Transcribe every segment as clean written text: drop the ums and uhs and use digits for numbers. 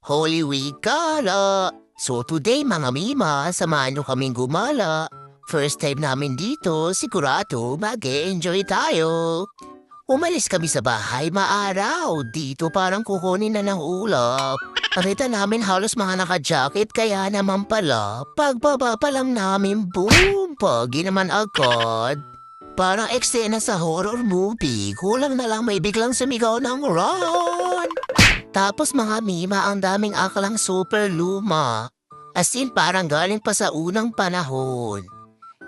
Holy Week Gala! So today mga mima, samahan nyo kaming gumala. First time namin dito, sigurado mag-enjoy tayo. Umalis kami sa bahay maaraw. Dito parang kukunin na ng ulap. Nakita namin halos mga naka-jacket kaya naman pala. Pagbaba pa lang namin, boom! Pagi naman agad. Parang eksena sa horror movie. Kulang na lang may biglang sumigaw ng run! Tapos mga mima, ang daming aklang super luma. As in parang galing pa sa unang panahon.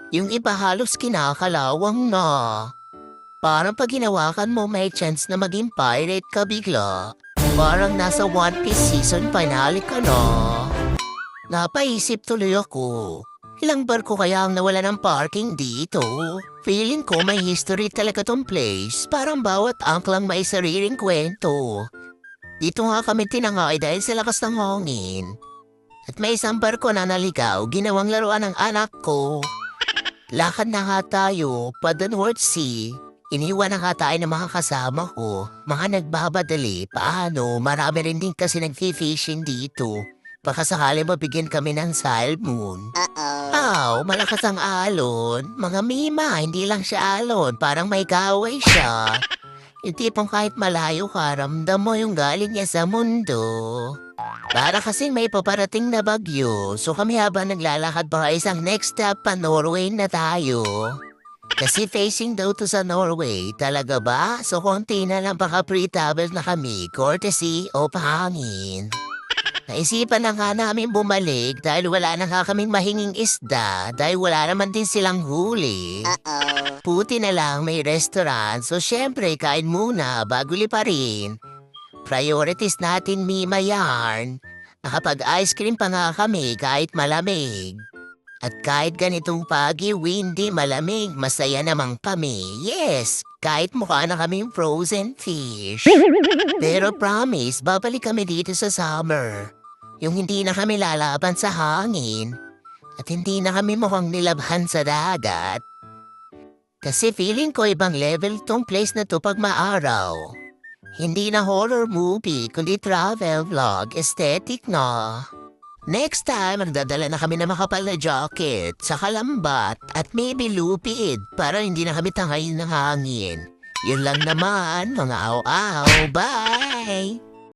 Yung iba halos kinakalawang na. Parang pag hinawakan mo may chance na maging pirate ka bigla. Parang nasa One Piece season finale ka na. Napaisip tuloy ako. Ilang barko kaya ang nawala ng parking dito? Feeling ko may history talaga tong place. Parang bawat angklang may sariling kwento. Dito nga kami tinangay dahil sa lakas ng hangin. At may isang barko na naligaw, ginawang laruan ng anak ko. Lakad na nga tayo, pa the North Sea. Iniwan na nga tayo ng mga kasama ko. Mga nagbabadali, paano, marami rin din kasi nag-fishing dito. Baka sakali mabigyan kami ng salmon. Malakas ang alon. Mga mima, hindi lang siya alon, parang may kaway siya. Yung tipong kahit malayo ka, ramdam mo yung galing niya sa mundo. Para kasing may paparating na bagyo, so kami habang naglalakad pa isang next stop pa Norway na tayo. Kasi facing daw to sa Norway, talaga ba? So konti na lang baka pre-travel na kami, courtesy o pahangin. Naisipan na nga namin bumalik dahil wala na nga kaming mahinging isda dahil wala naman din silang huli. Puti na lang may restaurant, so syempre kain muna bago liparin. Priorities natin, mima yarn. Nakapag-ice cream pa nga kami kahit malamig. At kahit ganitong pagi, windy, malamig, masaya namang kami. Yes, kahit mukha na kaming frozen fish. Pero promise, babalik kami dito sa summer. Yung hindi na kami lalaban sa hangin. At hindi na kami mukhang nilabhan sa dagat. Kasi feeling ko ibang level tong place na to pag maaraw. Hindi na horror movie, kundi travel vlog, aesthetic na. Next time, magdadala na kami ng makapal na jacket, sa kalambat, at maybe lupid para hindi na kami tangayin ng hangin. Yun lang naman, mga aw-aw, bye!